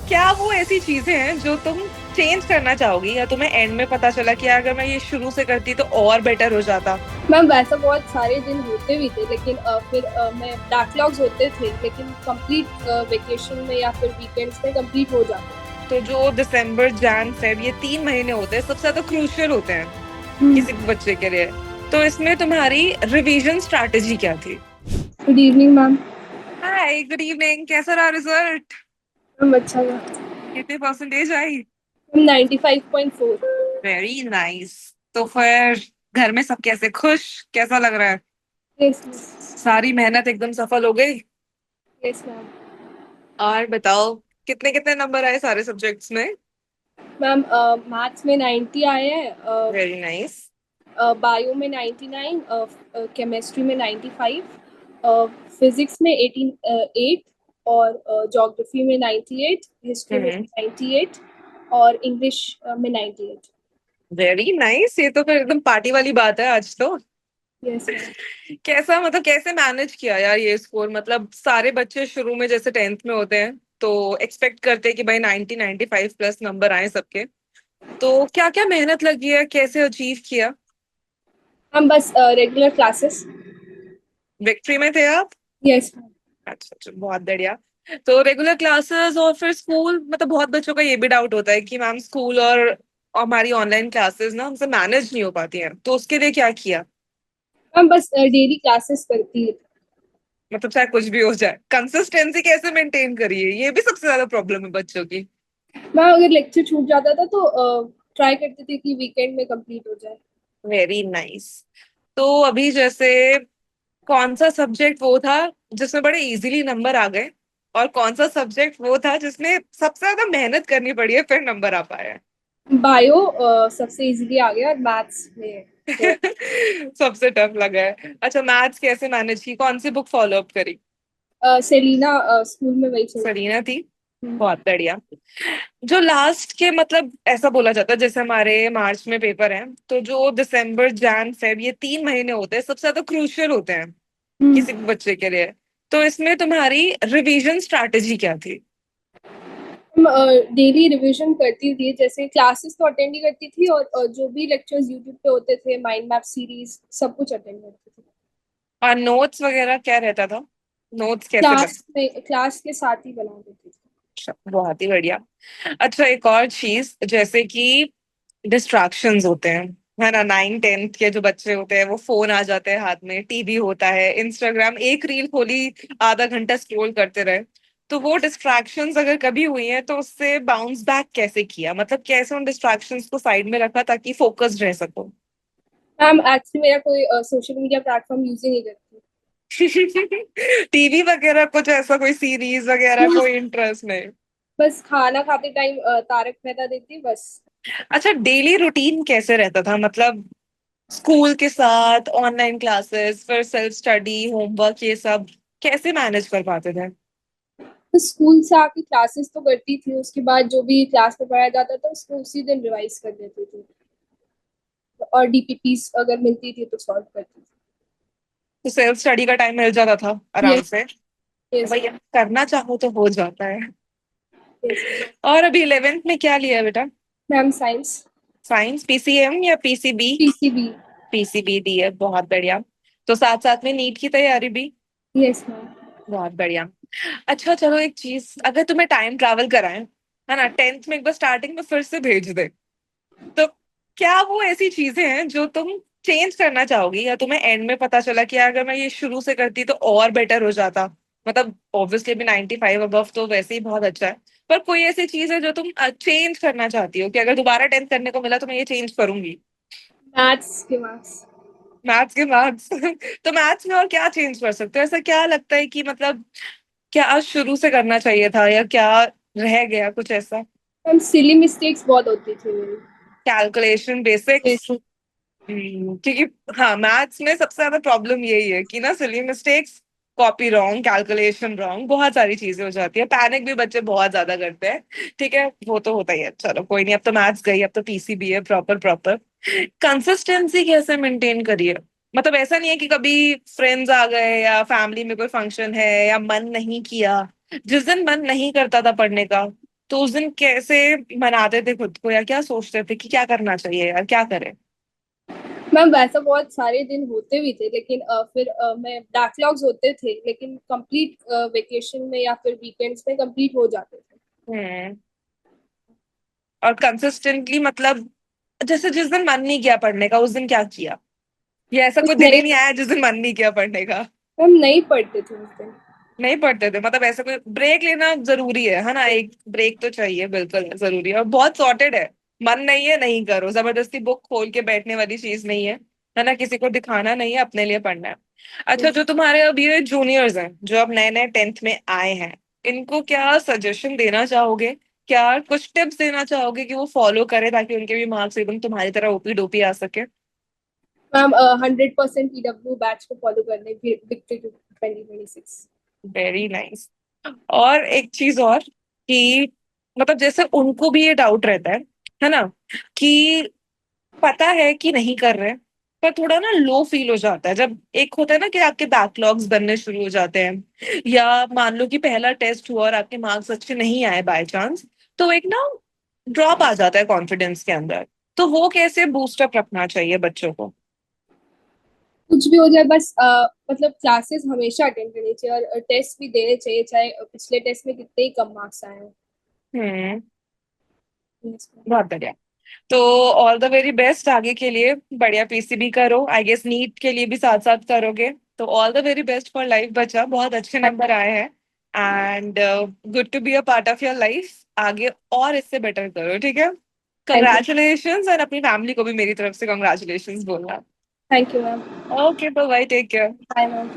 क्या वो ऐसी चीजें हैं जो तुम चेंज करना चाहोगी या तुम्हें एंड में पता चला कि अगर मैं ये शुरू से करती तो और बेटर हो जाता? मैम वैसा बहुत सारे दिन होते भी थे, लेकिन फिर मैं बैकलॉग्स होते थे, लेकिन कंप्लीट वेकेशन में या फिर वीकेंड्स में कंप्लीट हो जाते तो जो दिसंबर जैन फेब ये 3 महीने होते हैं सबसे ज्यादा क्रूशियल होते हैं थे। किसी भी बच्चे के लिए। तो इसमें तुम्हारी रिवीजन स्ट्रैटेजी क्या थी? Good evening ma'am. Hi, good evening. कैसा रहा रिजल्ट? मैम अच्छा था। कितने परसेंटेज आई? मैम 95.4। Very nice. तो फिर घर में सब कैसे, खुश? कैसा लग रहा है? यस सारी मेहनत एकदम सफल हो गई? Yes ma'am. और बताओ, कितने कितने नंबर आए सारे सब्जेक्ट्स में? मैम मैथ्स में 90 आए हैं, वेरी नाइस। बायो में 99, केमिस्ट्री में 95, फिजिक्स में 8 और ज्योग्राफी में 98, हिस्ट्री में हम्म। 98 और इंग्लिश में 98। वेरी नाइस, ये तो फिर एकदम पार्टी वाली बात है आज तो। Yes ma'am. कैसा, मतलब कैसे मैनेज किया यार ये स्कोर? मतलब सारे बच्चे शुरू में जैसे टेंथ में होते हैं तो एक्सपेक्ट करते हैं कि भाई 90 95 प्लस नंबर आए सबके। तो क्या क्या मेहनत लगी है, कैसे अचीव किया? हम बस रेगुलर क्लासेस। विक्ट्री में थे आप? Yes ma'am. अच्छा अच्छा, बहुत बढ़िया। तो रेगुलर क्लासेस और फिर स्कूल, मतलब बहुत बच्चों का ये भी डाउट होता है कि मैम स्कूल और हमारी ऑनलाइन क्लासेस ना हमसे मैनेज नहीं हो पाती हैं, तो उसके लिए क्या किया? हम बस डेली क्लासेस करती है। मतलब चाहे कुछ भी हो जाए, कंसिस्टेंसी कैसे मेंटेन करिए, ये भी सबसे ज्यादा प्रॉब्लम है बच्चों की। मैम अगर लेक्चर छूट जाता था तो ट्राई करते थे कि वीकेंड में कंप्लीट हो जाए। Very nice. तो अभी जैसे कौन सा सब्जेक्ट वो था जिसमें बड़े इजीली नंबर आ गए, और कौन सा सब्जेक्ट वो था जिसमें सबसे ज्यादा मेहनत करनी पड़ी है फिर नंबर आ पाया बायो सबसे इजीली आ गया और मैथ्स में थोड़ा। है? सबसे टफ लगा है। अच्छा, मैथ्स कैसे मैनेज की, कौन सी बुक फॉलो अप करी? सेलिना स्कूल में वही चलती सरीना थी। है। बहुत बढ़िया। जो लास्ट के, मतलब ऐसा बोला जाता है जैसे हमारे मार्च में पेपर है, तो जो दिसंबर जैन फेब ये 3 महीने होते हैं सबसे ज्यादा क्रूशियल होते हैं किसी भी बच्चे के लिए। तो इसमें तुम्हारी रिवीजन स्ट्रैटेजी क्या थी? डेली रिवीजन करती थी, जैसे क्लासेस तो अटेंड ही करती थी और जो भी लेक्चर्स यूट्यूब पे होते थे, माइंड मैप सीरीज सब कुछ अटेंड करती थी। और नोट्स वगैरह क्या रहता था? नोट्स कैसे बन? क्लास के साथ ही बना देती थी। अच्छा, बहुत ही बढ़िया। अच्छा, एक और चीज जैसे कि डिस्ट्रैक्शंस होते हैं, है ना? 9 10 के जो बच्चे होते हैं वो फोन आ जाते हैं हाथ में, टीवी होता है, इंस्टाग्राम, एक रील खोली आधा घंटा स्क्रॉल करते रहे। तो वो डिस्ट्रैक्शंस अगर कभी हुई है तो उससे बाउंस बैक कैसे किया, मतलब कैसे उन डिस्ट्रैक्शंस को साइड में रखा ताकि फोकस्ड रह सको? मैम एक्चुअली मेरा कोई सोशल मीडिया प्लेटफॉर्म यूज ही नहीं करती। टीवी वगैरह कुछ ऐसा, कोई सीरीज वगैरह, कोई इंटरेस्ट नहीं? बस खाना खाते टाइम तारक मेहता देखती बस। अच्छा, डेली रूटीन कैसे रहता था, मतलब स्कूल के साथ ऑनलाइन क्लासेस फिर सेल्फ स्टडी होमवर्क ये सब कैसे मैनेज कर पाते थे? तो स्कूल से आके क्लासेस तो करती थी, उसके बाद जो भी क्लास में पढ़ाया जाता था उसको उसी दिन रिवाइज कर लेती थी और डीपीपीस अगर मिलती थी तो सॉल्व करती तो सेल्फ स्टडी का टाइम मिल जाता था थी। आराम यस। से? यस भाई करना चाहो तो हो जाता है। यस और अभी 11th में क्या लिया बेटा? Ma'am science. साइंस, पीसीएम या पीसीबी? पीसीबी। पीसीबी दी है, बहुत बढ़िया। तो साथ साथ में नीट की तैयारी भी? Yes ma'am. बहुत बढ़िया। अच्छा चलो, एक चीज, अगर तुम्हें टाइम ट्रैवल कराएं, है ना, टेंथ में एक बार स्टार्टिंग में फिर से भेज दे, तो क्या वो ऐसी चीजें हैं जो तुम चेंज करना चाहोगी या तुम्हें एंड में पता चला कि अगर मैं ये शुरू से करती तो और बेटर हो जाता? मतलब ऑब्वियसली अभी 95 अबव तो वैसे ही बहुत अच्छा है, पर कोई ऐसी चीज है जो तुम चेंज करना चाहती हो कि अगर दोबारा टेंथ करने को मिला तो मैं ये चेंज करूंगी? मैथ्स के मार्क्स। मैथ्स के मार्क्स? तो मैथ्स में और क्या चेंज कर सकते हो? ऐसा क्या लगता है कि मतलब क्या शुरू से करना चाहिए था या क्या रह गया कुछ ऐसा? मैम सिली मिस्टेक्स बहुत होती थी मेरी। Calculation basics? Yes. क्योंकि हाँ, मैथ्स में सबसे ज्यादा प्रॉब्लम यही है कि ना silly mistakes, copy wrong, calculation wrong, बहुत सारी चीजें हो जाती है, पैनिक भी बच्चे बहुत ज्यादा करते हैं। ठीक है, वो तो होता ही है, चलो कोई नहीं, अब तो मैथ्स गई, अब तो पीसीबी है प्रॉपर प्रॉपर। कंसिस्टेंसी कैसे मेंटेन करिए? मतलब ऐसा नहीं है कि कभी फ्रेंड्स आ गए या फैमिली में कोई फंक्शन है या मन नहीं किया, जिस दिन मन नहीं करता था पढ़ने का तो उस दिन कैसे मनाते थे खुद को, या क्या सोचते थे कि क्या करना चाहिए यार, क्या करें? मैम वैसा बहुत सारे दिन होते भी थे, लेकिन फिर मैं बैकलॉग्स होते थे, लेकिन कंप्लीट वेकेशन में या फिर वीकेंड्स में कंप्लीट हो जाते थे। हम्म। और कंसिस्टेंटली मतलब, जैसे जिस दिन मन नहीं किया पढ़ने का उस दिन क्या किया? या ऐसा कुछ कोई दिन ही नहीं, नहीं आया जिस दिन मन नहीं किया पढ़ने का? हम नहीं पढ़ते थे उस दिन। नहीं पढ़ते थे मतलब, ऐसा कोई ब्रेक लेना जरूरी है ना? एक ब्रेक तो चाहिए, बिल्कुल जरूरी है, और बहुत सॉर्टेड है। मन नहीं है, नहीं करो, जबरदस्ती बुक खोल के बैठने वाली चीज नहीं है ना? किसी को दिखाना नहीं है, अपने लिए पढ़ना है। अच्छा, जो तुम्हारे अभी ये जूनियर्स हैं जो अब नए नए 10th में आए हैं, इनको क्या सजेशन देना चाहोगे? क्या कुछ टिप्स देना चाहोगे कि वो फॉलो करें ताकि उनके भी मार्क्स एकदम तुम्हारी तरह ओपी डोपी आ सके? मैम 100% PW बैच को फॉलो करने विक्ट्री 2026। Very nice. और एक चीज और, कि मतलब जैसे उनको भी ये डाउट रहता है ना, कि पता है कि नहीं कर रहे, पर थोड़ा ना लो फील हो जाता है जब एक होता है ना कि आपके बैकलॉग्स बनने शुरू हो जाते हैं, या मान लो कि पहला टेस्ट हुआ और आपके मार्क्स अच्छे नहीं आए बाय चांस, तो एक ना ड्रॉप आ जाता है कॉन्फिडेंस के अंदर। तो वो कैसे बूस्टअप रखना चाहिए बच्चों को? कुछ भी हो जाए बस मतलब क्लासेस हमेशा अटेंड करनी चाहिए, और टेस्ट भी देने चाहिए, चाहे पिछले टेस्ट में कितने ही कम मार्क्स आए हैं। हम्म। Yes, ma'am. बहुत बढ़िया। तो ऑल द वेरी बेस्ट आगे के लिए, बढ़िया पीसीबी करो, आई गेस नीट के लिए भी साथ साथ करोगे। तो all the very best for life बच्चा, बहुत अच्छे नंबर आए हैं, and good to be a part of your life. आगे और इससे बेटर करो, ठीक है? Thank you. कंग्रेचुलेशंस, और अपनी फैमिली को भी मेरी तरफ से कंग्रेचुलेशंस बोलना। Thank you ma'am. Okay, bye bye, take care. Bye ma'am.